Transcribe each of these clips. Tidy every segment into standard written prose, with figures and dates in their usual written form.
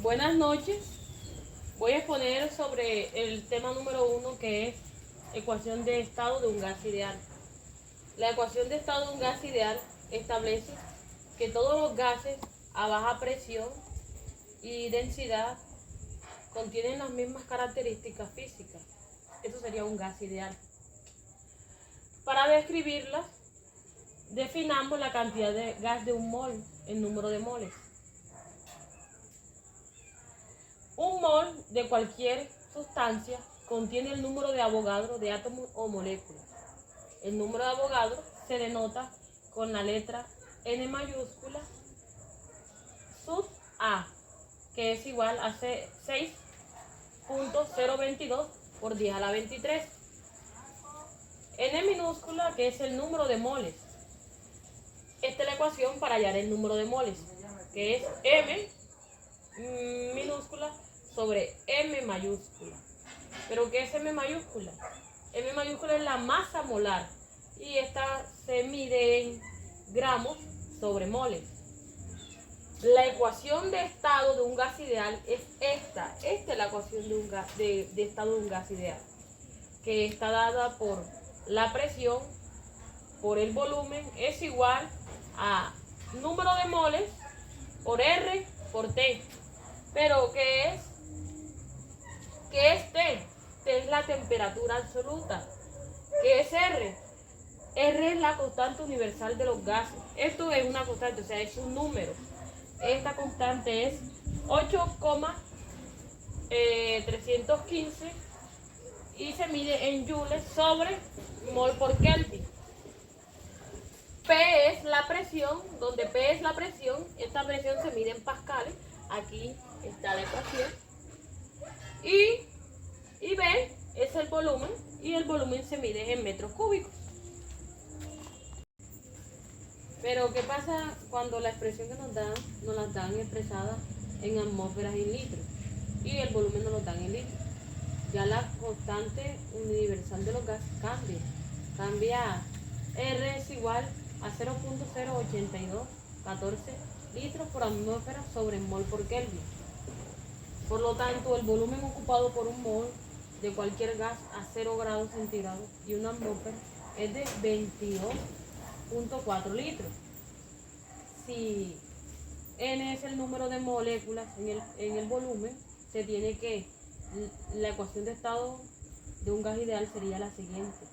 Buenas noches. Voy a exponer sobre el tema número 1, que es ecuación de estado de un gas ideal. La ecuación de estado de un gas ideal establece que todos los gases a baja presión y densidad contienen las mismas características físicas. Eso sería un gas ideal. Para describirlas, definamos la cantidad de gas de un mol en número de moles. Un mol de cualquier sustancia contiene el número de Avogadro de átomos o moléculas. El número de Avogadro se denota con la letra N mayúscula sub A, que es igual a 6.022 por 10 a la 23. N minúscula, que es el número de moles. Esta es la ecuación para hallar el número de moles, que es M minúscula sobre M mayúscula. ¿Pero qué es M mayúscula? M mayúscula es la masa molar y esta se mide en gramos sobre moles. La ecuación de estado de un gas ideal es esta. Esta es la ecuación de estado de un gas ideal, que está dada por la presión por el volumen es igual a número de moles por R por T. Pero ¿qué es? ¿Qué es T? T es la temperatura absoluta. ¿Qué es R? R es la constante universal de los gases. Esto es una constante, o sea, es un número. Esta constante es 8,315 y se mide en joules sobre mol por Kelvin. P es la presión, donde P es la presión, esta presión se mide en pascales. Aquí está la ecuación. Y B es el volumen, y el volumen se mide en metros cúbicos. Pero ¿qué pasa cuando la expresión que nos las dan expresada en atmósferas y en litros? Y el volumen nos lo dan en litros. Ya la constante universal de los gases cambia. R es igual a 0.08214 litros por atmósfera sobre mol por Kelvin. Por lo tanto, el volumen ocupado por un mol de cualquier gas a 0 grados centígrados y una atmósfera es de 22.4 litros. Si N es el número de moléculas en el volumen, se tiene que la ecuación de estado de un gas ideal sería la siguiente.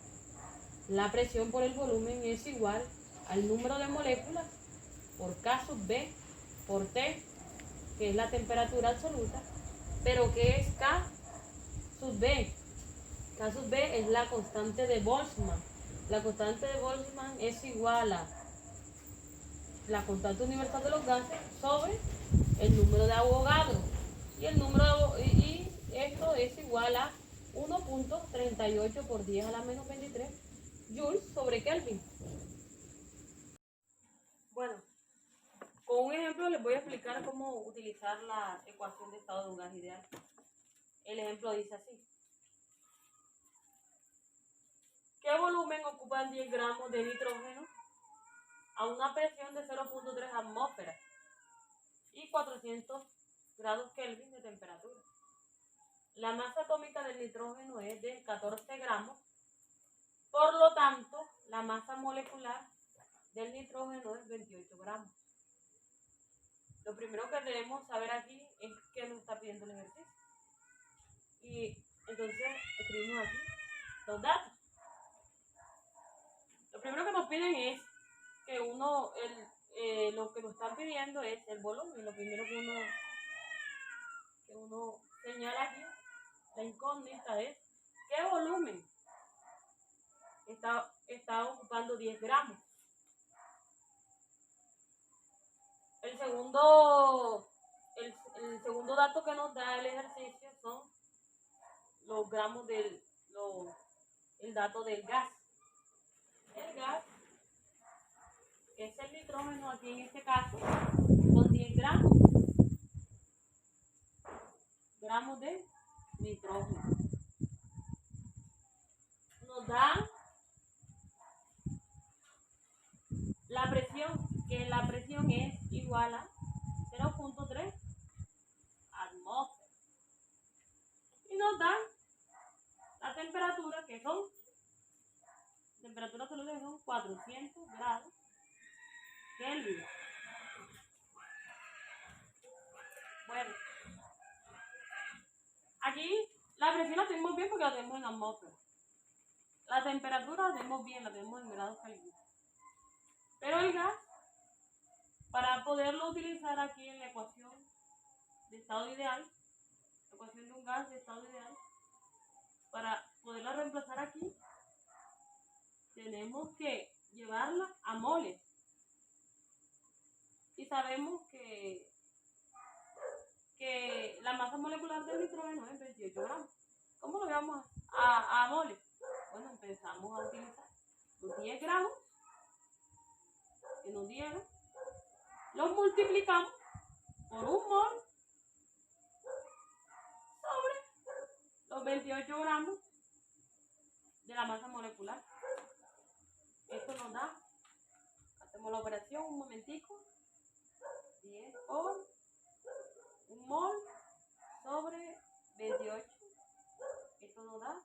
La presión por el volumen es igual al número de moléculas por K sub B por T, que es la temperatura absoluta. Pero ¿qué es K sub B? K sub B es la constante de Boltzmann. La constante de Boltzmann es igual a la constante universal de los gases sobre el número de Avogadro. Y esto es igual a 1.38 por 10 a la menos 23 joules sobre Kelvin. Bueno, con un ejemplo les voy a explicar cómo utilizar la ecuación de estado de un gas ideal. El ejemplo dice así. ¿Qué volumen ocupan 10 gramos de nitrógeno a una presión de 0.3 atmósferas y 400 grados Kelvin de temperatura? La masa atómica del nitrógeno es de 14 gramos, por lo tanto, la masa molecular del nitrógeno es 28 gramos. Lo primero que debemos saber aquí es qué nos está pidiendo el ejercicio. Y entonces escribimos aquí los datos. Lo primero que nos piden es que lo que nos están pidiendo es el volumen. Lo primero que uno señala aquí, la incógnita es ¿qué volumen está ocupando 10 gramos? El segundo dato que nos da el ejercicio son los gramos el dato del gas. El gas, que es el nitrógeno aquí en este caso, son 10 gramos de nitrógeno. Nos da la presión, que la presión es igual a 0.3 que son, temperatura celular son 400 grados Kelvin. Bueno, aquí la presión la tenemos bien porque la tenemos en atmósfera. La temperatura la tenemos bien, la tenemos en grados Kelvin. Pero el gas, para poderlo utilizar aquí en la ecuación de estado ideal, la ecuación de un gas de estado ideal, para poderla reemplazar aquí, tenemos que llevarla a moles. Y sabemos que la masa molecular del nitrógeno es 28 gramos. ¿Cómo lo llevamos a moles? Bueno, empezamos a utilizar los 10 gramos que nos dieron, los multiplicamos por un mol sobre los 28 gramos de la masa molecular. Esto nos da, hacemos la operación un momentico, 10 por un mol sobre 28. Esto nos da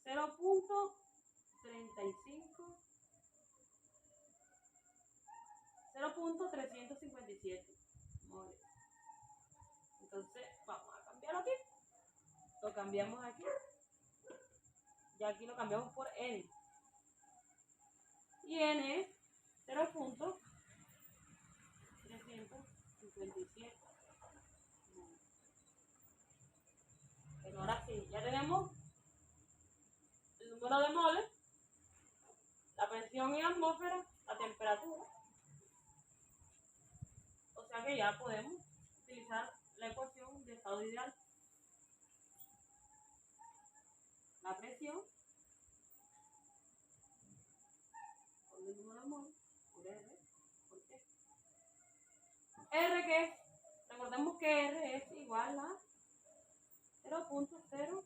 0.357 moles. Entonces vamos a cambiarlo aquí. Lo cambiamos aquí. Y aquí lo cambiamos por N. Y N es 0.357. Pero ahora sí, ya tenemos el número de moles, la presión en atmósfera, la temperatura. O sea que ya podemos utilizar la ecuación de estado ideal. La presión por el número de moles por R por T. R que es, recordemos que R es igual a 0.0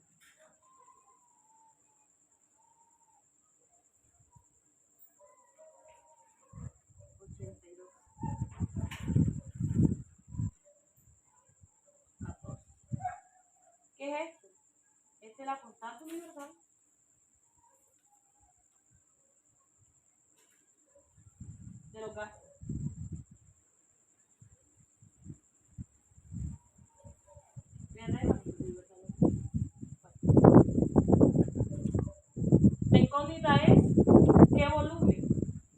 82. ¿Qué es esto? Esta es la constante universal de los gases. La incógnita es ¿qué volumen?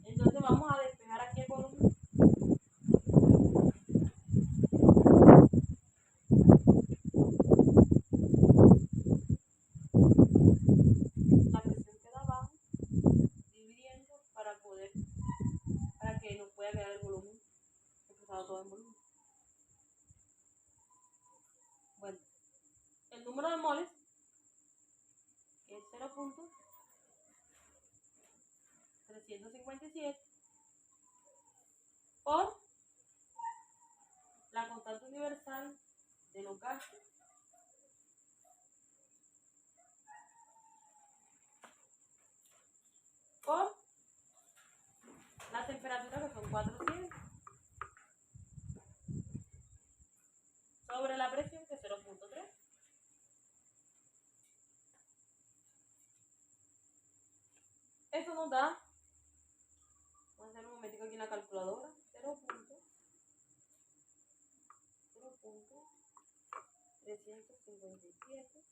Entonces vamos a despejar aquí el volumen. La presión queda abajo, dividiendo para que nos pueda quedar el volumen, expresado todo en volumen. Bueno, el número de moles es 0.357 por la constante universal de los gases por la temperatura que son 400 sobre la presión que es 0.3. Eso nos da, vamos a hacer un momentico aquí en la calculadora, 0.357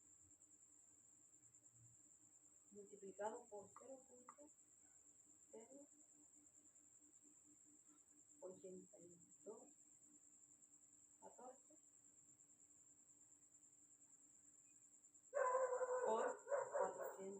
multiplicado por 0.08214 por 400.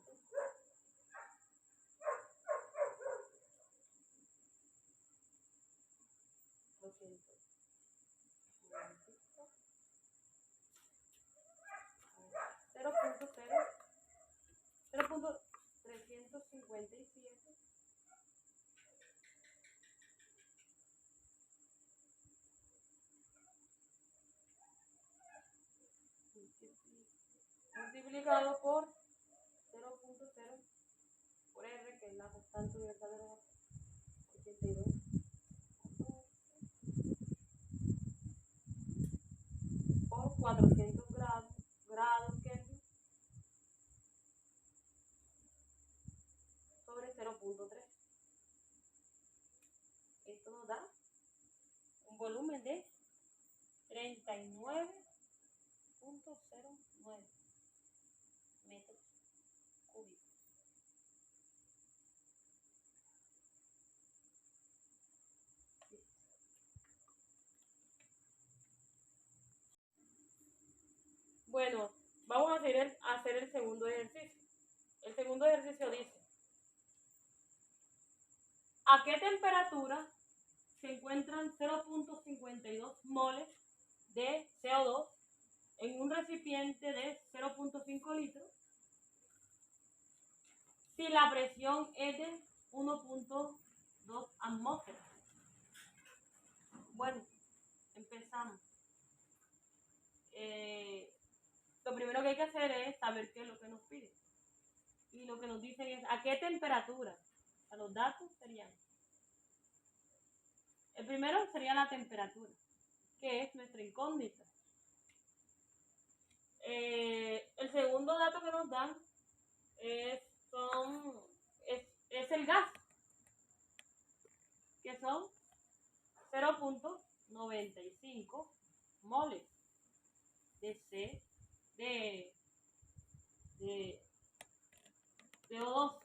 Cero punto 357 multiplicado por 0.0 por R, que es la constante universal de los 82, por 400 grados Kelvin, volumen de 39.09 metros cúbicos. Bueno, vamos a hacer el segundo ejercicio. El segundo ejercicio dice, ¿a qué temperatura se encuentran 0.52 moles de CO2 en un recipiente de 0.5 litros si la presión es de 1.2 atmósferas? Bueno, empezamos. Lo primero que hay que hacer es saber qué es lo que nos pide. Y lo que nos dicen es a qué temperatura. A los datos serían. El primero sería la temperatura, que es nuestra incógnita. El segundo dato que nos dan es el gas, que son 0.95 moles de CO2.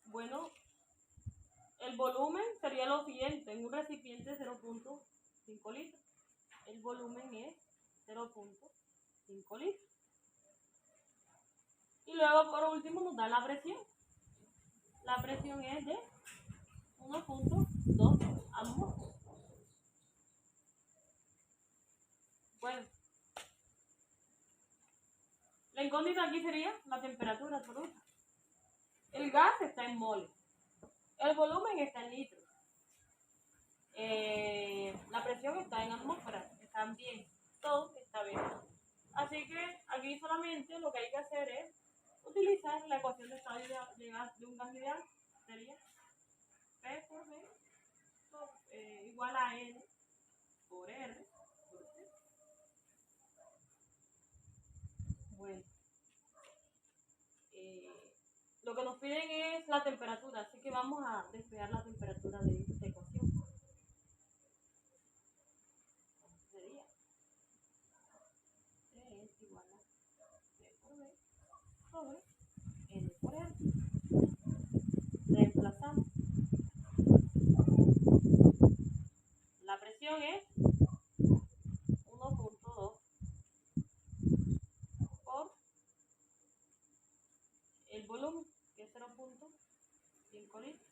Bueno, el volumen sería lo siguiente, en un recipiente 0.5 litros. El volumen es 0.5 litros. Y luego por último nos da la presión. La presión es de 1.2 atmósferas. Bueno, la incógnita aquí sería la temperatura absoluta. El gas está en moles. El volumen está en litros. La presión está en atmósferas. Están bien. Todo está bien. Así que aquí solamente lo que hay que hacer es utilizar la ecuación de estado de un gas ideal. Sería P por B igual a N por R por C. Bueno, lo que nos piden es la temperatura, así que vamos a despejar la temperatura de esta ecuación. Sería P es igual a P por B sobre N por R. Reemplazamos. La presión es 1.2 por el volumen, que es 0.5 litros.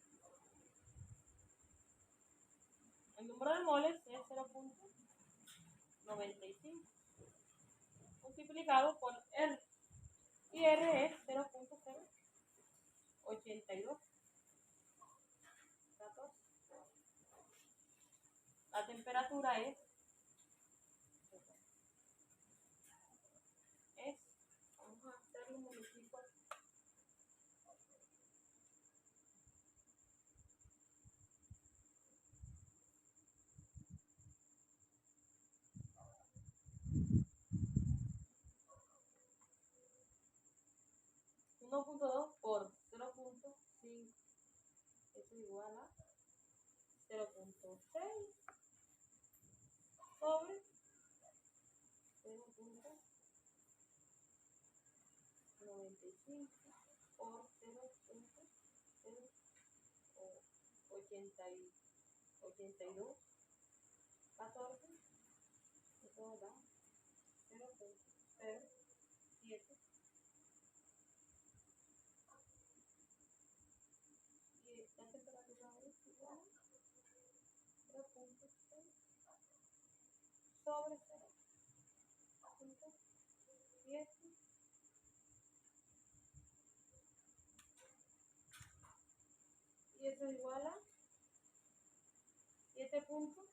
El número de moles es 0.95 multiplicado por R. Y R es 0.082. La temperatura vamos a hacerlo un momentito. Uno punto dos por 0.5, eso es igual a 0.6 sobre 0.95 por 0.082, 14, eso da 0.07. Y la temperatura es igual a 0.6 sobre 0.7. Y eso es igual a 692.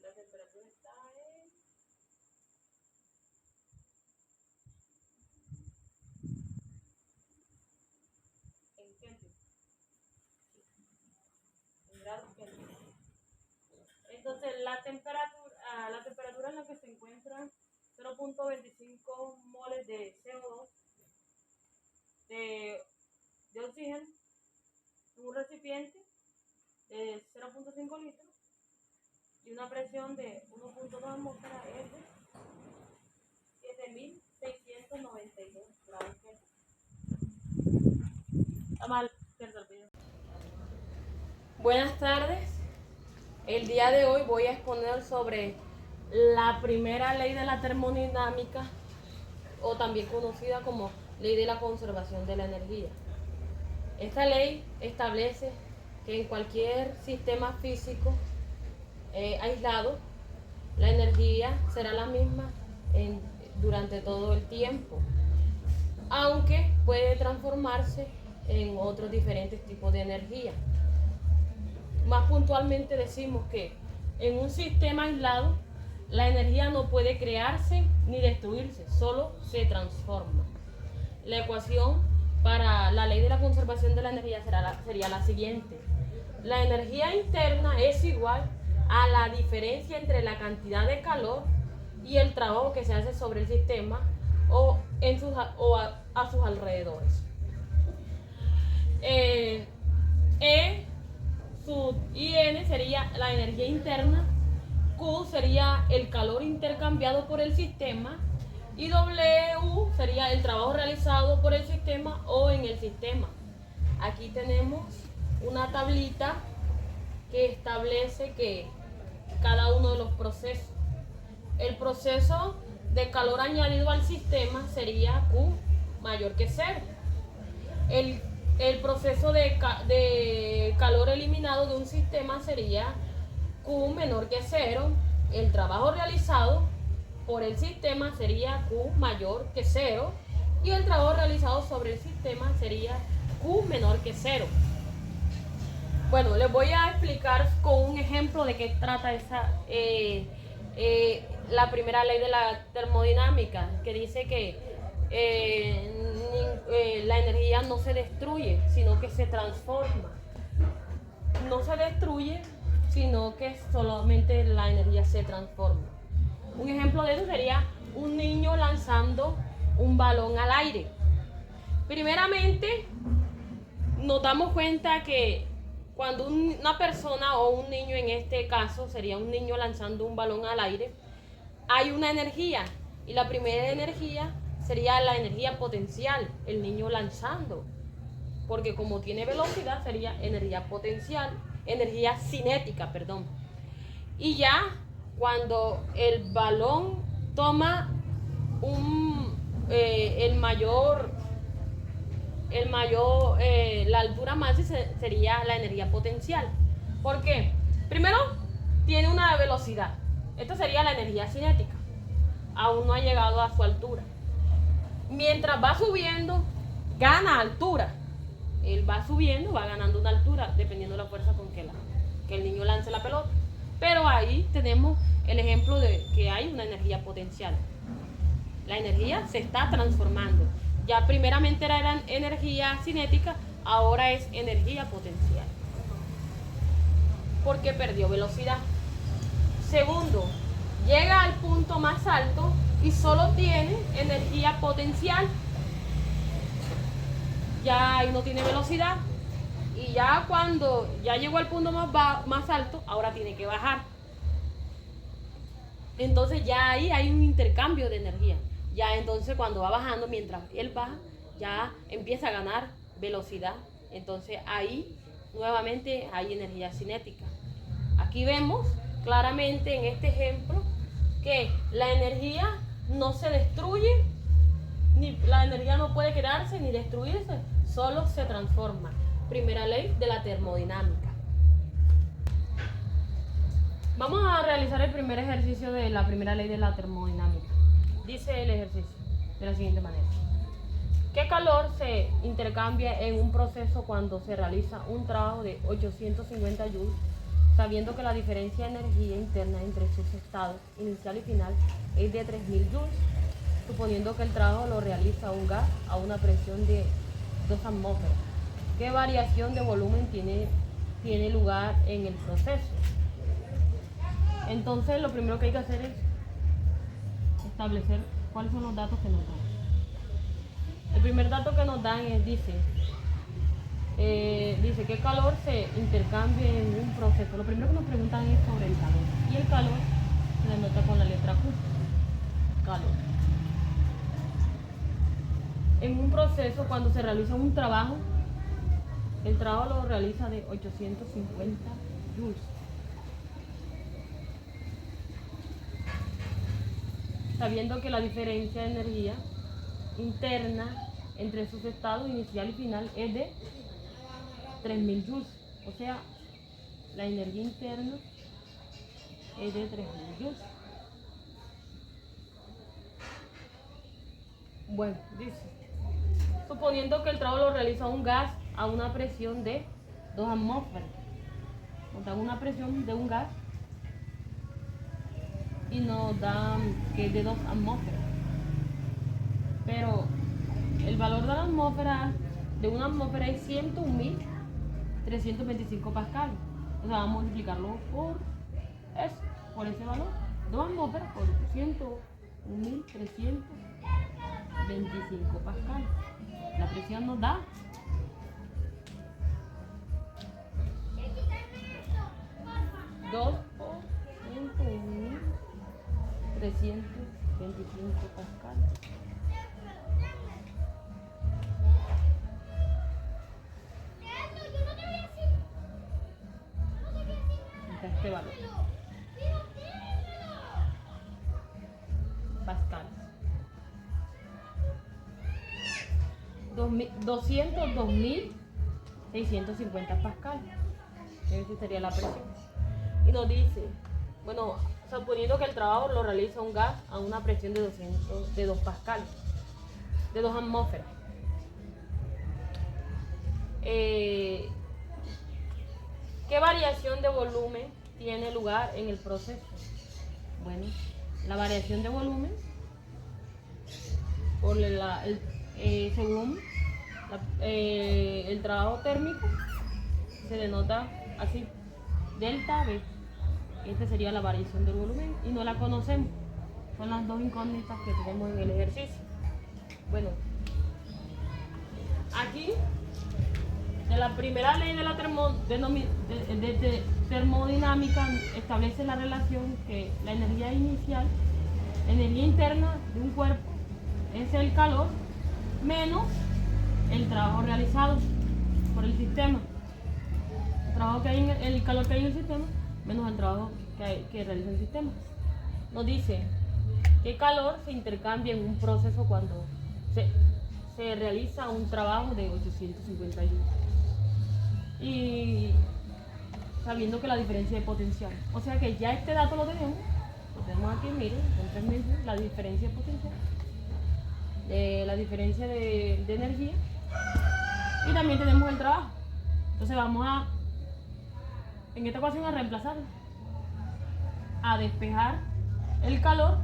La temperatura está en Kelvin, en grados Kelvin. Entonces la temperatura, a la temperatura en la que se encuentra 0.25 moles de CO2 de oxígeno en un recipiente de 0.5 litros y una presión de 1.2 atmósferas es de 7.692 grados Kelvin. Está mal, cierto el video. Buenas tardes. El día de hoy voy a exponer sobre la primera ley de la termodinámica, o también conocida como ley de la conservación de la energía. Esta ley establece que en cualquier sistema físico aislado, la energía será la misma durante todo el tiempo, aunque puede transformarse en otros diferentes tipos de energía. Más puntualmente decimos que en un sistema aislado la energía no puede crearse ni destruirse, solo se transforma. La ecuación para la ley de la conservación de la energía sería la siguiente. La energía interna es igual a la diferencia entre la cantidad de calor y el trabajo que se hace sobre el sistema o a sus alrededores. IN sería la energía interna, Q sería el calor intercambiado por el sistema y W sería el trabajo realizado por el sistema o en el sistema. Aquí tenemos una tablita que establece que cada uno de los procesos. El proceso de calor añadido al sistema sería Q mayor que 0. El proceso de calor eliminado de un sistema sería Q menor que 0. El trabajo realizado por el sistema sería Q mayor que 0. Y el trabajo realizado sobre el sistema sería Q menor que 0. Bueno, les voy a explicar con un ejemplo de qué trata la primera ley de la termodinámica, que dice que la energía no se destruye, sino que se transforma. No se destruye, sino que solamente la energía se transforma. Un ejemplo de eso sería un niño lanzando un balón al aire. Primeramente, nos damos cuenta que cuando una persona o un niño, en este caso sería un niño lanzando un balón al aire, hay una energía, y la primera energía sería la energía potencial, el niño lanzando, porque como tiene velocidad sería energía potencial, energía cinética, perdón. Y ya cuando el balón toma la altura máxima sería la energía potencial. ¿Por qué? Primero, tiene una velocidad. Esta sería la energía cinética. Aún no ha llegado a su altura. Mientras va subiendo, gana altura. Él va subiendo, va ganando una altura, dependiendo de la fuerza con que el niño lance la pelota. Pero ahí tenemos el ejemplo de que hay una energía potencial. La energía se está transformando. Ya primeramente era energía cinética, ahora es energía potencial, porque perdió velocidad. Segundo, llega al punto más alto y solo tiene energía potencial. Ya ahí no tiene velocidad. Y ya cuando ya llegó al punto más alto, ahora tiene que bajar. Entonces ya ahí hay un intercambio de energía. Ya entonces cuando va bajando, mientras él baja, ya empieza a ganar velocidad. Entonces ahí nuevamente hay energía cinética. Aquí vemos claramente en este ejemplo que la energía no se destruye, ni la energía no puede crearse ni destruirse, solo se transforma. Primera ley de la termodinámica. Vamos a realizar el primer ejercicio de la primera ley de la termodinámica. Dice el ejercicio de la siguiente manera. ¿Qué calor se intercambia en un proceso cuando se realiza un trabajo de 850 joules, sabiendo que la diferencia de energía interna entre sus estados inicial y final es de 3000 joules, suponiendo que el trabajo lo realiza un gas a una presión de 2 atmósferas? ¿Qué variación de volumen tiene lugar en el proceso? Entonces lo primero que hay que hacer es establecer cuáles son los datos que nos dan. El primer dato que nos dan es, dice que calor se intercambia en un proceso. Lo primero que nos preguntan es sobre el calor. Y el calor se denota con la letra Q. Calor. En un proceso, cuando se realiza un trabajo, el trabajo lo realiza de 850 joules. Sabiendo que la diferencia de energía interna entre sus estados inicial y final es de 3000 joules. O sea, la energía interna es de 3000 joules. Bueno, dice, suponiendo que el trabajo lo realiza un gas a una presión de 2 atmósferas. Nos dan una presión de un gas y nos dan que es de 2 atmósferas. Pero el valor de la atmósfera, de una atmósfera es 101.325 pascales. O sea, vamos a multiplicarlo por eso, por ese valor. 2 atmósferas por 101.325 pascales. La presión nos da 2 por 101.325 pascales. Este valor. Pascales. 202.650 pascales. Esa sería la presión. Y nos dice, bueno, suponiendo que el trabajo lo realiza un gas a una presión de 2 pascales, de 2 atmósferas. ¿Qué variación de volumen tiene lugar en el proceso? Bueno, la variación de volumen por según el trabajo térmico se denota así, delta B. Esta sería la variación del volumen y no la conocemos. Son las dos incógnitas que tenemos en el ejercicio. Bueno, aquí de la primera ley de la termodinámica establece la relación que la energía inicial, energía interna de un cuerpo, es el calor menos el trabajo realizado por el sistema. El calor que hay en el sistema menos el trabajo que realiza el sistema. Nos dice que calor se intercambia en un proceso cuando se realiza un trabajo de 850 joules. Y sabiendo que la diferencia de potencial, o sea que ya este dato lo tenemos aquí, miren, son 3000 joules, la diferencia de potencial, la diferencia de energía, y también tenemos el trabajo. Entonces vamos en esta ocasión a reemplazarlo, a despejar el calor,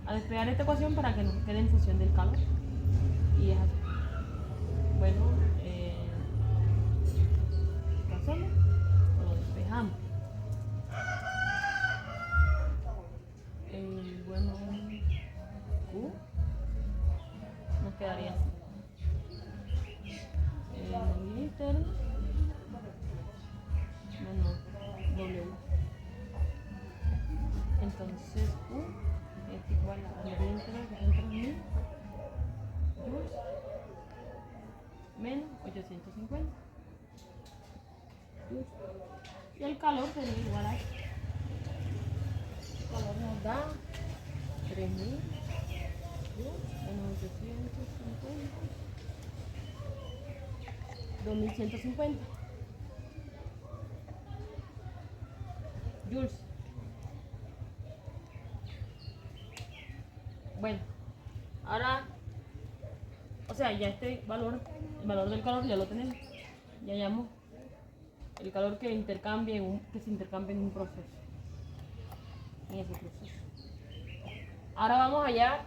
a despejar esta ecuación para que nos quede en función del calor, y es así. Bueno, ¿qué hacemos? Lo despejamos. Bueno, Q nos quedaría así. Energía interna menos W. Entonces Q es igual a energía interna, que son 3000 joules menos 850 joules. Y el calor sería igual a esto. El calor nos da 3000 joules menos 850, 2150 joules. Bueno, ahora, o sea, ya este valor, el valor del calor ya lo tenemos. Ya hallamos el calor que se intercambia en un proceso. En ese proceso. Ahora vamos allá.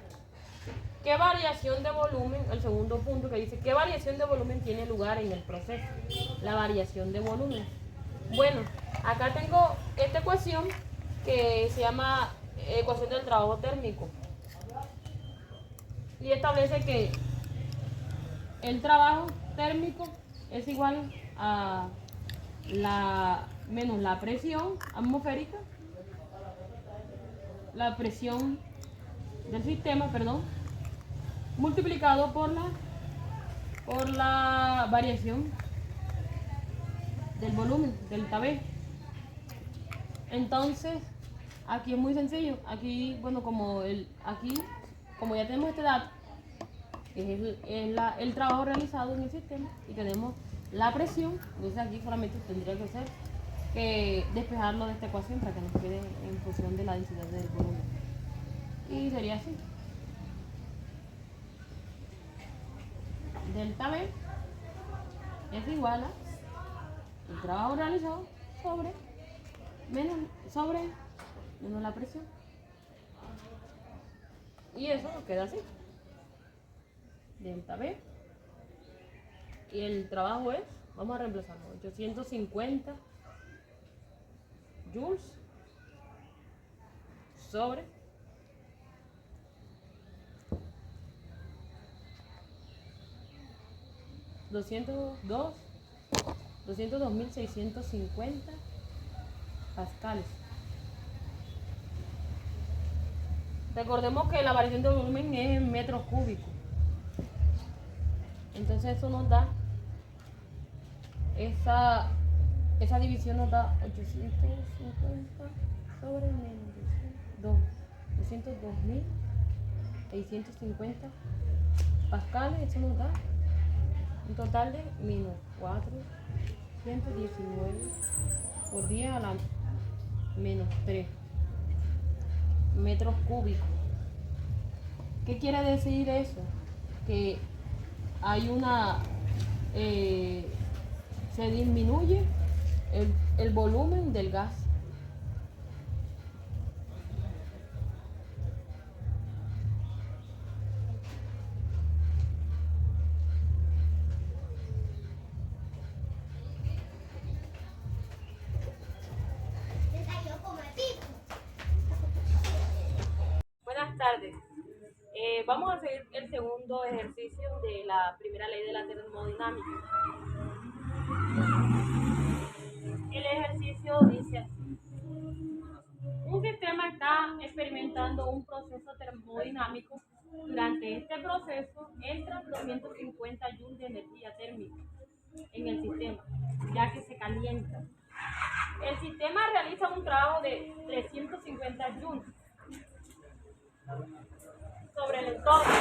¿Qué variación de volumen? El segundo punto que dice, ¿qué variación de volumen tiene lugar en el proceso? La variación de volumen. Bueno, acá tengo esta ecuación que se llama ecuación del trabajo térmico. Y establece que el trabajo térmico es igual a la menos la presión atmosférica, la presión del sistema, perdón, multiplicado por la variación del volumen, delta B. Entonces, aquí es muy sencillo. Aquí, bueno, como ya tenemos este dato, que es el trabajo realizado en el sistema, y tenemos la presión, entonces aquí solamente tendría que ser que despejarlo de esta ecuación para que nos quede en función de la densidad del volumen. Y sería así. Delta B es igual a el trabajo realizado menos la presión. Y eso nos queda así. Delta B. Y el trabajo es, vamos a reemplazarlo, 850 joules sobre 202.650 pascales. Recordemos que la variación de volumen es en metros cúbicos. Entonces eso nos da, esa división nos da 850 sobre menos 202.650 pascales. Eso nos da un total de menos 419 por 10 a la menos 3 metros cúbicos. ¿Qué quiere decir eso? Que hay se disminuye el volumen del gas. Buenas tardes. Vamos a seguir el segundo ejercicio de la primera ley de la termodinámica. El ejercicio dice así: un sistema está experimentando un proceso termodinámico. Durante este proceso entran 250 joules de energía térmica en el sistema, ya que se calienta. El sistema realiza un trabajo de 350 joules sobre el entorno.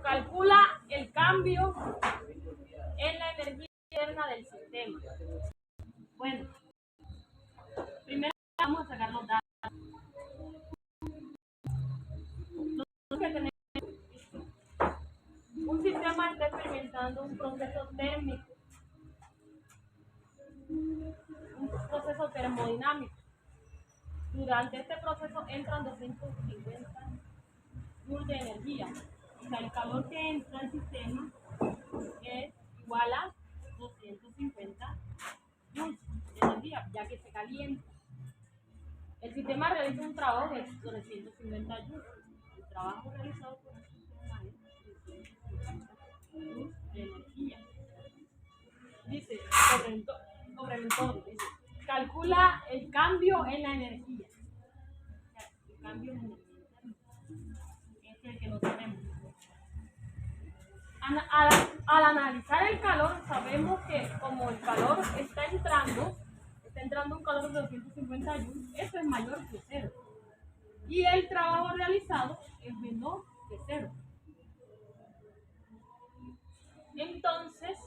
Calcula el cambio en la energía interna del sistema. Bueno, primero vamos a sacar los datos. Un sistema está experimentando un proceso térmico, un proceso termodinámico. Durante este proceso entran 250 joules de energía. O sea, el calor que entra al sistema es igual a 250 joules de energía, ya que se calienta. El sistema realiza un trabajo de 350 joules. El trabajo realizado por el sistema es 350 joules de energía. Dice, sobre el entorno, dice, calcula el cambio en la energía. O sea, el cambio en la energía es el que no tenemos. Al analizar el calor, sabemos que como el calor está entrando un calor de 250 joules, eso es mayor que cero. Y el trabajo realizado es menor que cero. Entonces,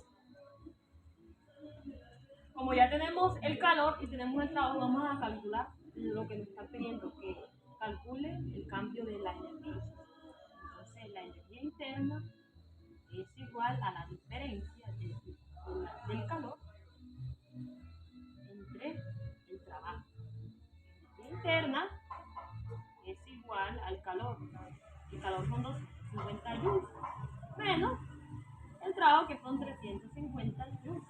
como ya tenemos el calor y tenemos el trabajo, vamos a calcular lo que nos está pidiendo, que calcule el cambio de la energía. Entonces, la energía interna es igual a la diferencia del calor entre el trabajo. La energía interna es igual al calor. El calor son 250 joules menos el trabajo, que son 350 joules.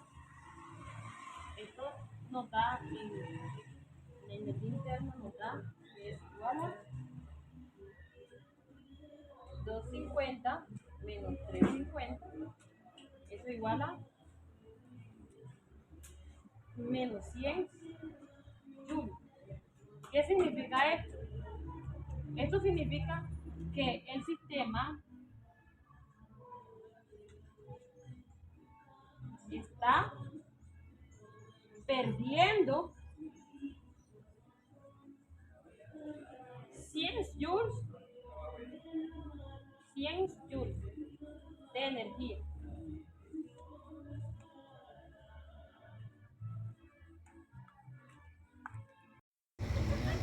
Esto nos da, la energía interna nos da, que es igual a 250 menos 350, eso igual a menos 100 joules. ¿Qué significa esto? Esto significa que el sistema está perdiendo 100 joules, 100 joules de energía.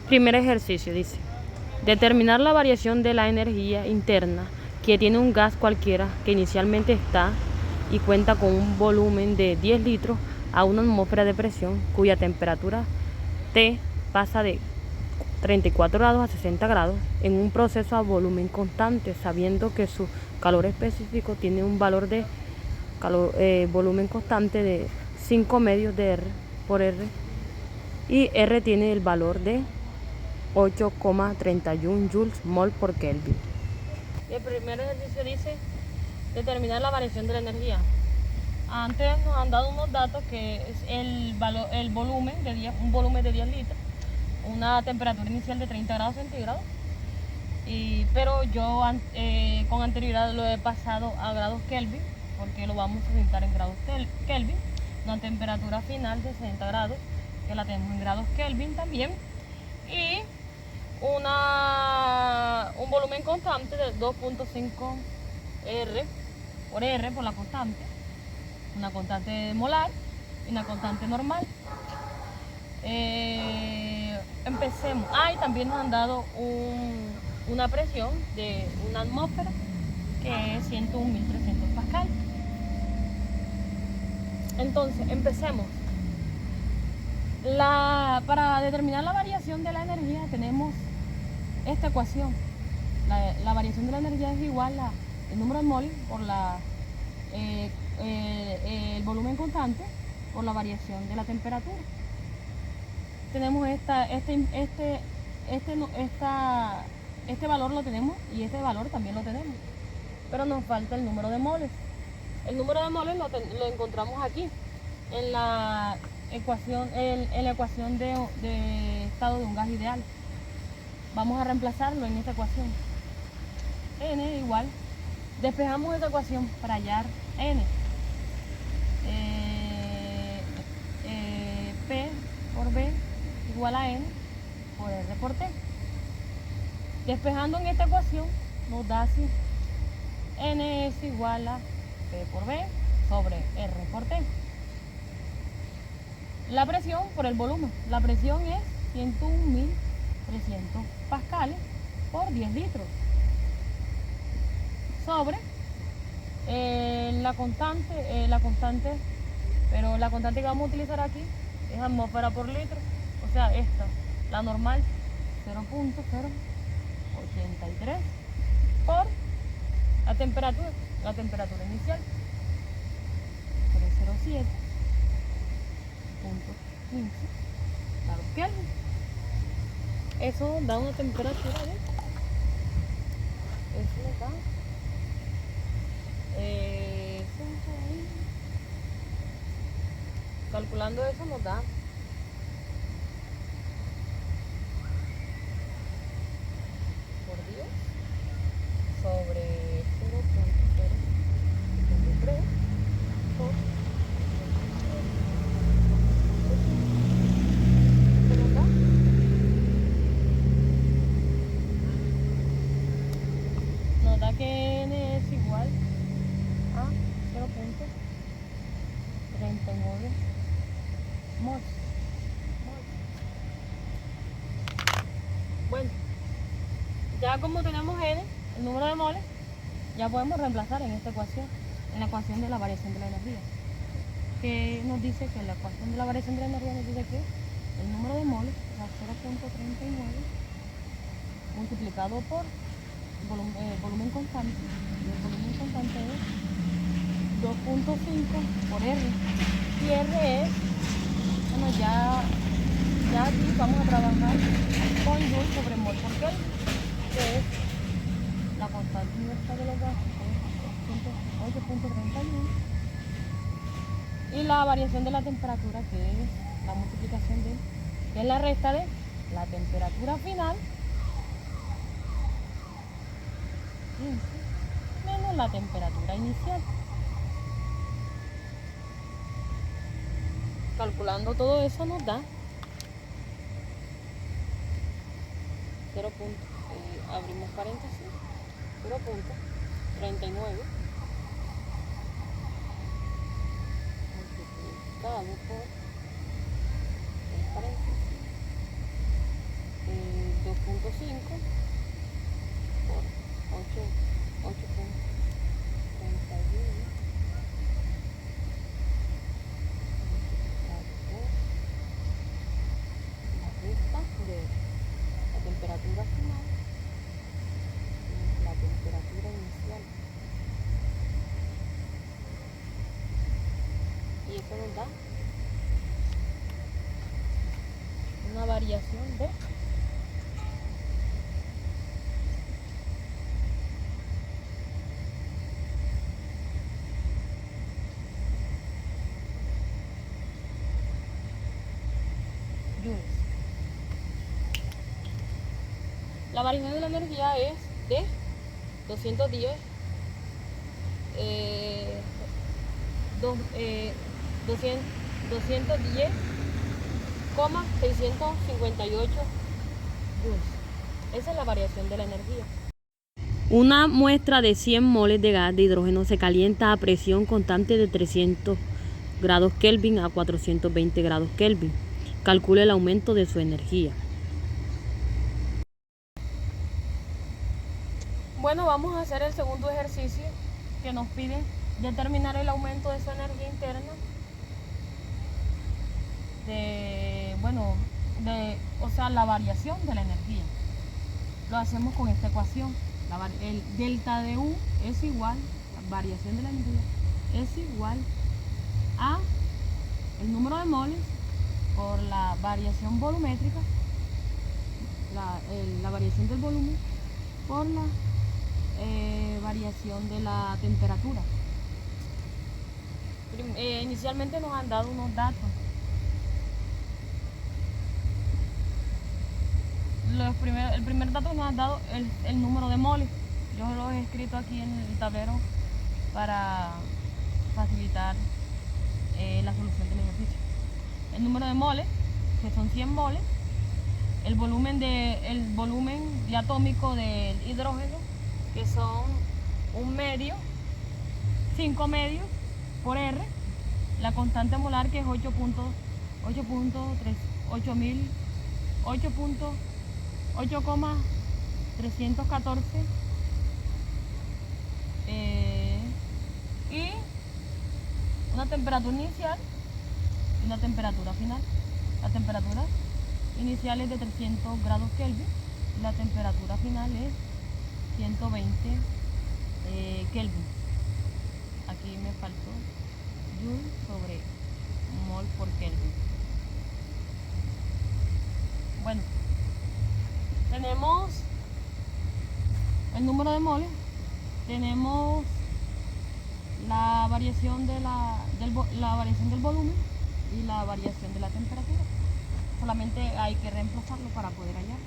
Primer ejercicio dice: determinar la variación de la energía interna que tiene un gas cualquiera que inicialmente está y cuenta con un volumen de 10 litros a una atmósfera de presión cuya temperatura T pasa de 34 grados a 60 grados en un proceso a volumen constante, sabiendo que su calor específico tiene un valor de volumen constante de 5 medios de R por R y R tiene el valor de 8,31 joules mol por Kelvin. El primer ejercicio dice determinar la variación de la energía. Antes nos han dado unos datos que es el volumen de un volumen de 10 litros, una temperatura inicial de 30 grados centígrados, pero yo con anterioridad lo he pasado a grados Kelvin porque lo vamos a necesitar en grados Kelvin, una temperatura final de 60 grados que la tenemos en grados Kelvin también, y un volumen constante de 2.5 R por R por la constante, una constante molar y una constante normal. Empecemos. Y también nos han dado una presión de una atmósfera que es 101.300 pascal. Entonces, empecemos. Para determinar la variación de la energía tenemos esta ecuación. La variación de la energía es igual a el número de moles por el volumen constante por la variación de la temperatura. Tenemos este valor lo tenemos y este valor también lo tenemos, pero nos falta el número de moles. El número de moles lo encontramos aquí en la ecuación de estado de un gas ideal. Vamos a reemplazarlo en esta ecuación. N igual, despejamos esta ecuación para hallar N. P por B igual a N por R por T. Despejando en esta ecuación nos da así: N es igual a P por B sobre R por T. La presión por el volumen. La presión es 101.300 pascales por 10 litros sobre la constante, pero la constante que vamos a utilizar aquí es atmósfera por litro, o sea, esta, la normal, 0.083 por la temperatura inicial, 307.15 grados Kelvin. Eso da una temperatura de, eso nos da, calculando eso nos da por 10 sobre 0.073 por nos da que N es igual a 0.39 mols. Bueno, ya como tenemos N, el número de moles, ya podemos reemplazar en esta ecuación, en la ecuación de la variación de la energía, que nos dice que la ecuación de la variación de la energía nos dice que el número de moles es 0.39 multiplicado por volumen constante, y el volumen constante es 2.5 por R, y R es, bueno, ya aquí vamos a trabajar con Joule sobre mol por Kelvin, que es la constante universal de los gases, que es 8.31, y la variación de la temperatura, que es la multiplicación de, que es la resta de la temperatura final 15 menos la temperatura inicial. Calculando todo eso nos da 0. Abrimos paréntesis, 0.39 multiplicado por paréntesis 2.5 por 8.31 de la temperatura final y la temperatura inicial, y eso nos da una variación de joules. La variación de la energía es de 210 210,658 joules. Esa es la variación de la energía. Una muestra de 100 moles de gas de hidrógeno se calienta a presión constante de 300 grados Kelvin a 420 grados Kelvin. Calcule el aumento de su energía. Bueno, vamos a hacer el segundo ejercicio que nos pide determinar el aumento de su energía interna. O sea, la variación de la energía. Lo hacemos con esta ecuación. El delta de U es igual, la variación de la energía es igual a el número de moles por la variación volumétrica, la variación del volumen por la variación de la temperatura. Inicialmente nos han dado unos datos. El primer dato que nos han dado es el número de moles. Yo lo he escrito aquí en el tablero para facilitar la solución del ejercicio. El número de moles, que son 100 moles, el volumen diatómico del hidrógeno, que son 5 medios por R, la constante molar, que es 8.314, y una temperatura inicial y una temperatura final. La temperatura inicial es de 300 grados Kelvin y la temperatura final es 120 Kelvin. Aquí me faltó Joule sobre mol por Kelvin. Bueno, tenemos el número de moles, tenemos la variación la variación del volumen y la variación de la temperatura. Solamente hay que reemplazarlo para poder hallar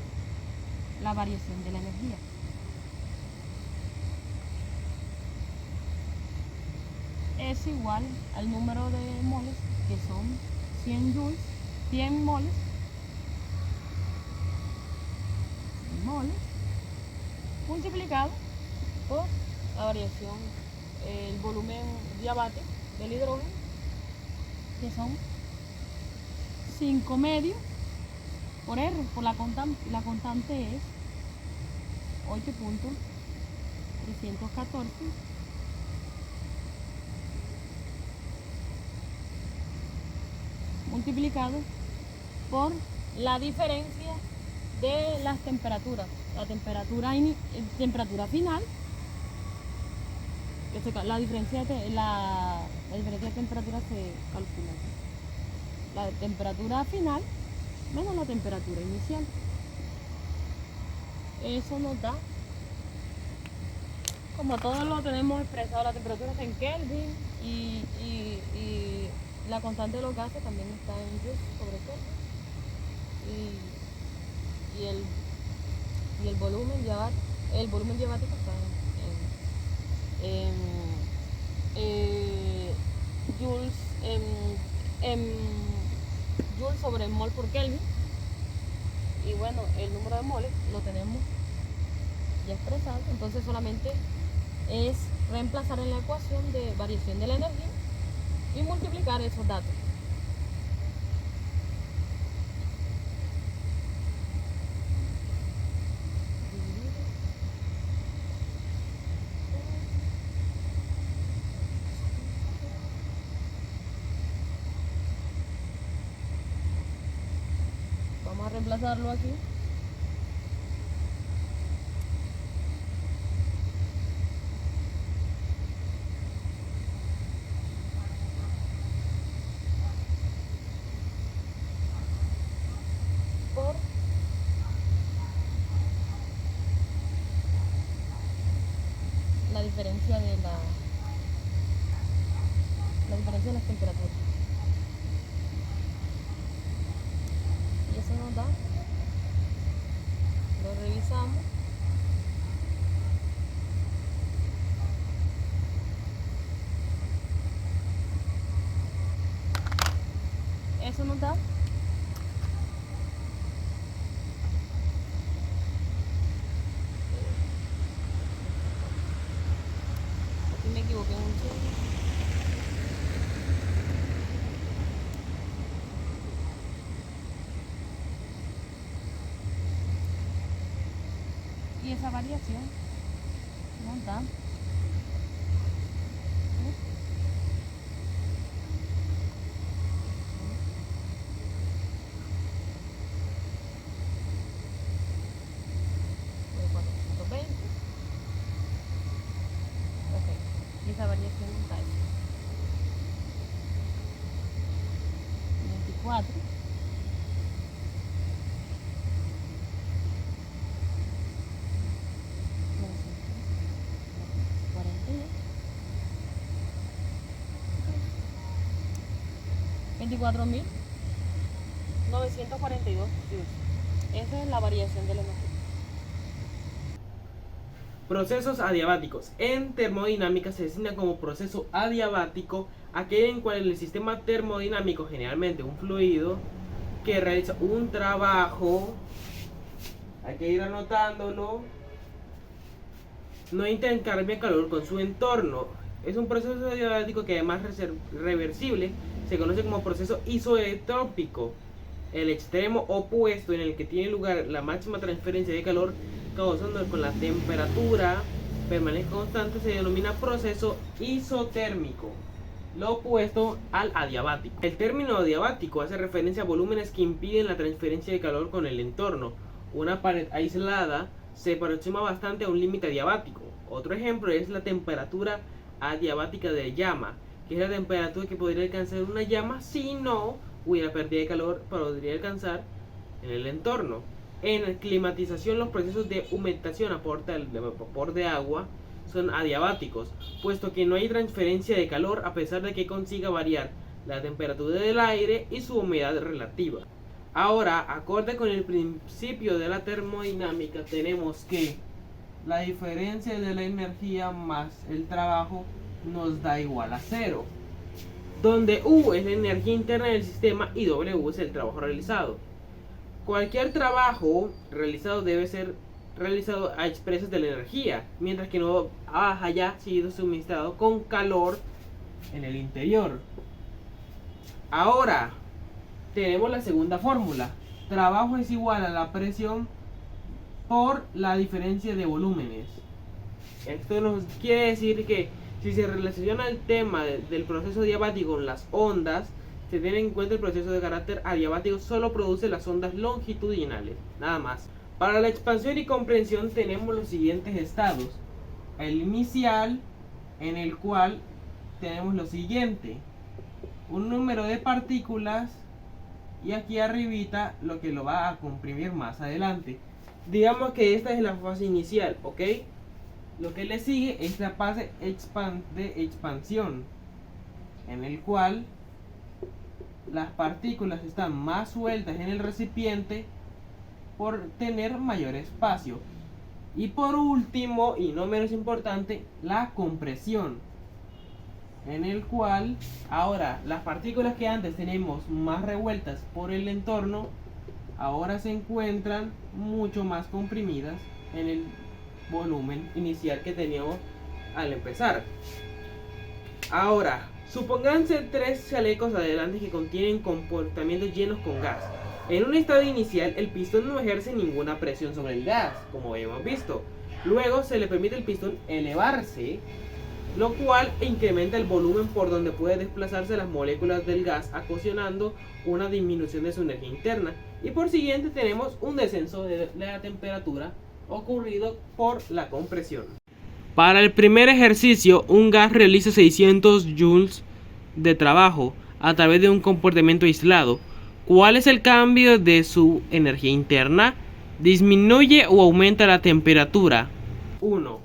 la variación de la energía. Es igual al número de moles, que son 100 joules, 100 moles, multiplicado por la variación, el volumen diabático del hidrógeno, que son 5 medios por R, por la constante es 8.314 multiplicado por la diferencia de las temperaturas. La temperatura final, la diferencia de temperatura se calcula. la temperatura final menos la temperatura inicial. Eso nos da, como todos lo tenemos expresado, la temperatura está en Kelvin y la constante de los gases también está en Joule sobre Kelvin. Y el volumen diabático está en joules, en joules sobre mol por Kelvin. Y bueno, el número de moles lo tenemos ya expresado, entonces solamente es reemplazar en la ecuación de variación de la energía y multiplicar esos datos. Vamos a reemplazarlo aquí. Por la diferencia de las temperaturas. Y eso nos da, lo revisamos. Eso nos da aquí me equivoqué mucho. Y esa variación nos da de 420. Ok, y esa variación nos da eso. 24 24.942 joules. Esa es la variación de la energía. Procesos adiabáticos. En termodinámica se designa como proceso adiabático aquel en cual el sistema termodinámico, generalmente un fluido, que realiza un trabajo, hay que ir anotándolo, no intercambia calor con su entorno. Es un proceso adiabático que además es reversible, se conoce como proceso isoentrópico. El extremo opuesto en el que tiene lugar la máxima transferencia de calor causando con la temperatura permanece constante se denomina proceso isotérmico, lo opuesto al adiabático. El término adiabático hace referencia a volúmenes que impiden la transferencia de calor con el entorno. Una pared aislada se aproxima bastante a un límite adiabático. Otro ejemplo es la temperatura adiabática de llama, que es la temperatura que podría alcanzar una llama si no hubiera pérdida de calor, podría alcanzar en el entorno. En climatización, los procesos de humectación a vapor de agua son adiabáticos, puesto que no hay transferencia de calor a pesar de que consiga variar la temperatura del aire y su humedad relativa. Ahora, acorde con el principio de la termodinámica, tenemos que la diferencia de la energía más el trabajo nos da igual a 0, donde U es la energía interna del sistema y W es el trabajo realizado. Cualquier trabajo realizado debe ser realizado a expensas de la energía, mientras que no haya sido suministrado con calor en el interior. Ahora tenemos la segunda fórmula. Trabajo es igual a la presión por la diferencia de volúmenes. Esto nos quiere decir que si se relaciona el tema del proceso adiabático con las ondas, se tiene en cuenta el proceso de carácter adiabático solo produce las ondas longitudinales, nada más. Para la expansión y comprensión tenemos los siguientes estados. El inicial, en el cual tenemos lo siguiente: un número de partículas y aquí arribita lo que lo va a comprimir más adelante. Digamos que esta es la fase inicial, ¿ok? Lo que le sigue es la fase de expansión, en el cual las partículas están más sueltas en el recipiente por tener mayor espacio. Y por último, y no menos importante, la compresión, en el cual ahora las partículas que antes tenemos más revueltas por el entorno, ahora se encuentran mucho más comprimidas en el volumen inicial que teníamos al empezar. Ahora, supónganse 3 chalecos adelante que contienen compartimientos llenos con gas. En un estado inicial, el pistón no ejerce ninguna presión sobre el gas, como hemos visto. Luego se le permite al pistón elevarse, lo cual incrementa el volumen por donde puede desplazarse las moléculas del gas, ocasionando una disminución de su energía interna. Y por siguiente tenemos un descenso de la temperatura ocurrido por la compresión. Para el primer ejercicio, un gas realiza 600 joules de trabajo a través de un comportamiento aislado. ¿Cuál es el cambio de su energía interna? ¿Disminuye o aumenta la temperatura? 1.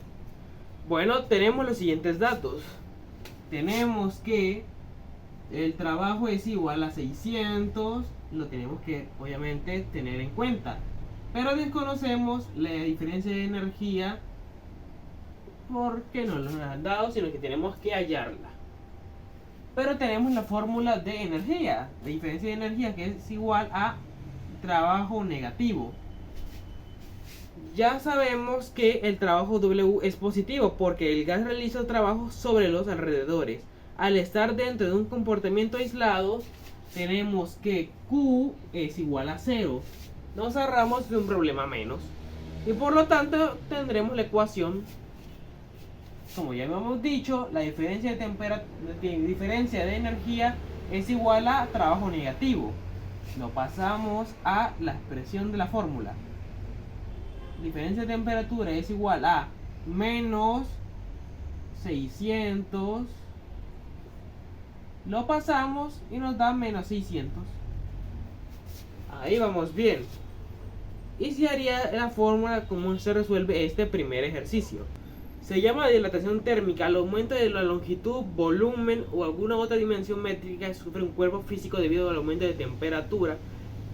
Bueno, tenemos los siguientes datos. Tenemos que el trabajo es igual a 600, lo tenemos que obviamente tener en cuenta. Pero desconocemos la diferencia de energía porque no nos la han dado, sino que tenemos que hallarla. Pero tenemos la fórmula de energía, la diferencia de energía, que es igual a trabajo negativo. Ya sabemos que el trabajo W es positivo porque el gas realiza trabajo sobre los alrededores. Al estar dentro de un comportamiento aislado, tenemos que Q es igual a 0. Nos ahorramos de un problema menos. Y por lo tanto tendremos la ecuación, como ya hemos dicho, la diferencia de energía es igual a trabajo negativo. Lo pasamos a la expresión de la fórmula. Diferencia de temperatura es igual a menos 600. Lo pasamos y nos da menos 600. Ahí vamos bien. Y se haría la fórmula como se resuelve este primer ejercicio. Se llama dilatación térmica al aumento de la longitud, volumen o alguna otra dimensión métrica que sufre un cuerpo físico debido al aumento de temperatura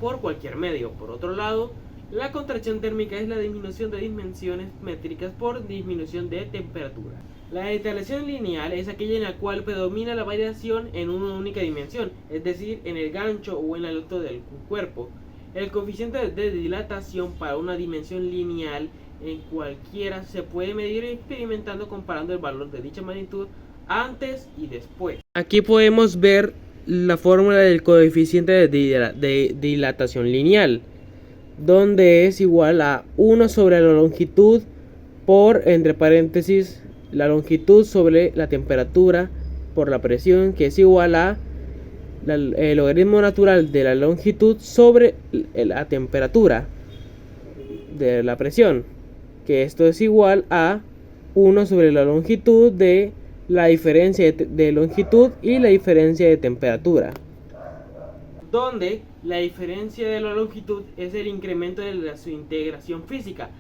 por cualquier medio. Por otro lado, la contracción térmica es la disminución de dimensiones métricas por disminución de temperatura. La dilatación lineal es aquella en la cual predomina la variación en una única dimensión, es decir, en el gancho o en el alto del cuerpo. El coeficiente de dilatación para una dimensión lineal en cualquiera se puede medir experimentando comparando el valor de dicha magnitud antes y después. Aquí podemos ver la fórmula del coeficiente de dilatación lineal, donde es igual a 1 sobre la longitud por, entre paréntesis, la longitud sobre la temperatura por la presión, que es igual a el logaritmo natural de la longitud sobre la temperatura de la presión, que esto es igual a 1 sobre la longitud de la diferencia de longitud y la diferencia de temperatura, donde la diferencia de la longitud es el incremento de su integración física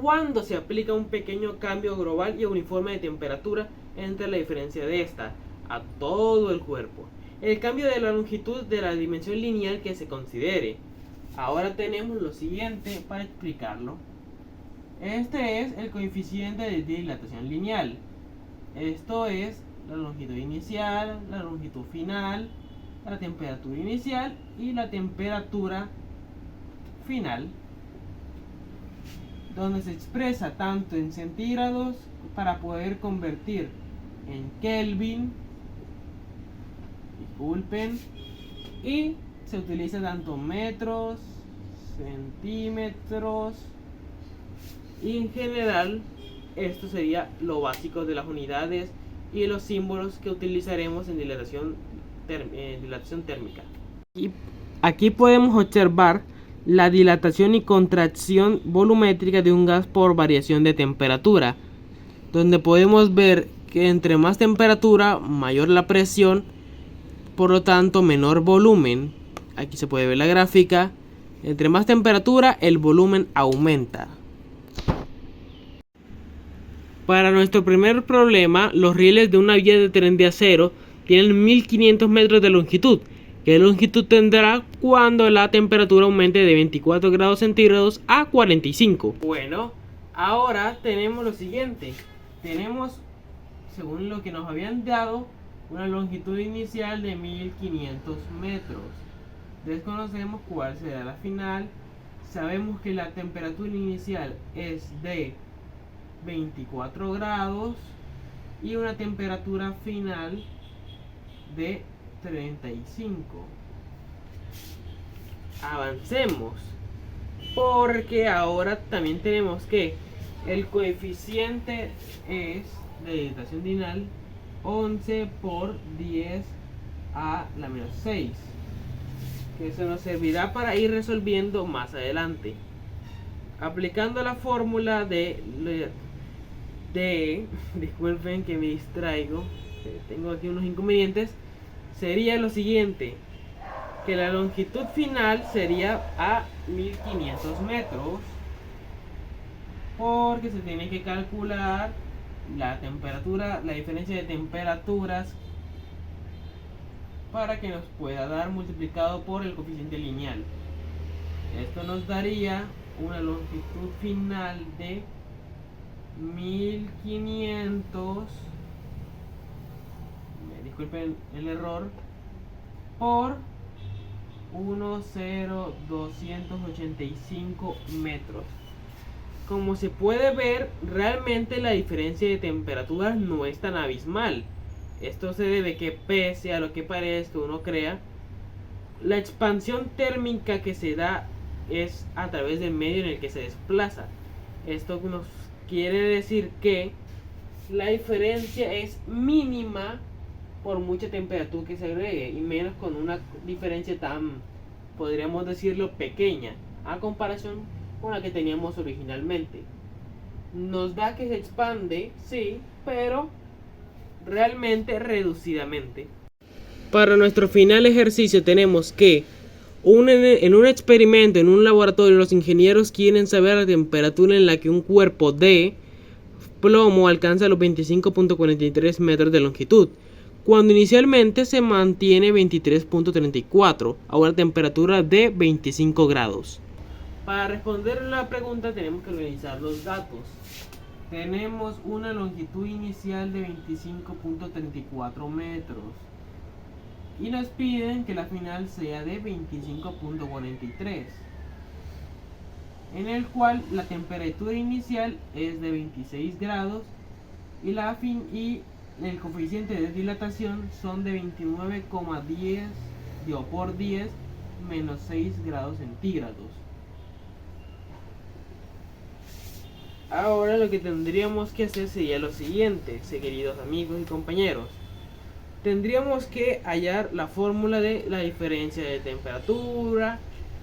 cuando se aplica un pequeño cambio global y uniforme de temperatura entre la diferencia de esta a todo el cuerpo. El cambio de la longitud de la dimensión lineal que se considere. Ahora tenemos lo siguiente para explicarlo. Este es el coeficiente de dilatación lineal. Esto es la longitud inicial, la longitud final, la temperatura inicial y la temperatura final, donde se expresa tanto en centígrados para poder convertir en Kelvin, disculpen, y se utiliza tanto metros, centímetros, y en general esto sería lo básico de las unidades y los símbolos que utilizaremos en dilatación térmica. Y aquí podemos observar la dilatación y contracción volumétrica de un gas por variación de temperatura, donde podemos ver que entre más temperatura, mayor la presión, por lo tanto menor volumen. aquí se puede ver la gráfica. Entre más temperatura, el volumen aumenta. Para nuestro primer problema, los rieles de una vía de tren de acero tienen 1500 metros de longitud. ¿Qué longitud tendrá cuando la temperatura aumente de 24 grados centígrados a 45? Bueno, ahora tenemos lo siguiente. Tenemos, según lo que nos habían dado, una longitud inicial de 1500 metros. Desconocemos cuál será la final. Sabemos que la temperatura inicial es de 24 grados y una temperatura final de 35. Avancemos, porque ahora también tenemos que el coeficiente es de dilatación diurnal 11 por 10 a la menos 6, que eso nos servirá para ir resolviendo más adelante. Aplicando la fórmula disculpen que me distraigo, tengo aquí unos inconvenientes, sería lo siguiente, que la longitud final sería a 1500 metros, porque se tiene que calcular la temperatura, la diferencia de temperaturas, para que nos pueda dar multiplicado por el coeficiente lineal. Esto nos daría una longitud final de 1500, disculpen el error, por 10285 metros. Como se puede ver, realmente la diferencia de temperaturas no es tan abismal. Esto se debe que, pese a lo que parezca uno crea, la expansión térmica que se da es a través del medio en el que se desplaza. Esto nos quiere decir que la diferencia es mínima por mucha temperatura que se agregue, y menos con una diferencia tan, podríamos decirlo, pequeña a comparación con la que teníamos originalmente. Nos da que se expande, sí, pero realmente reducidamente. Para nuestro final ejercicio tenemos que en un experimento, en un laboratorio, los ingenieros quieren saber la temperatura en la que un cuerpo de plomo alcanza los 25.43 metros de longitud, cuando inicialmente se mantiene 23.34 a una temperatura de 25 grados. Para responder la pregunta tenemos que organizar los datos. Tenemos una longitud inicial de 25.34 metros. Y nos piden que la final sea de 25.43, en el cual la temperatura inicial es de 26 grados y el coeficiente de dilatación son de 29,10 por 10 menos 6 grados centígrados. Ahora lo que tendríamos que hacer sería lo siguiente, queridos amigos y compañeros. Tendríamos que hallar la fórmula de la diferencia de temperatura,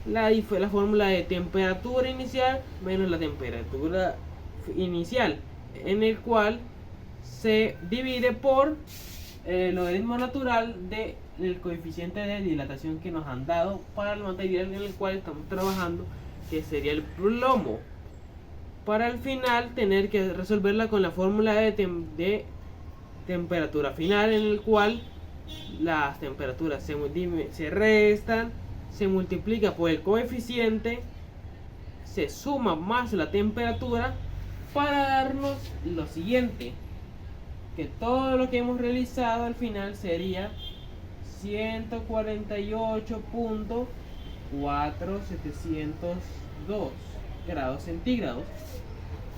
la fórmula de temperatura inicial menos la temperatura inicial, en el cual se divide por el logaritmo natural del coeficiente de dilatación que nos han dado para el material en el cual estamos trabajando, que sería el plomo, para al final tener que resolverla con la fórmula de temperatura final, en el cual las temperaturas se restan, se multiplica por el coeficiente, se suma más la temperatura para darnos lo siguiente, que todo lo que hemos realizado al final sería 148.4702 grados centígrados,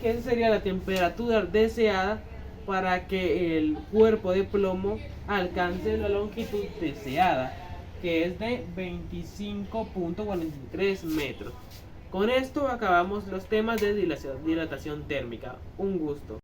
que esa sería la temperatura deseada para que el cuerpo de plomo alcance la longitud deseada, que es de 25.43 metros. Con esto acabamos los temas de dilatación térmica. Un gusto.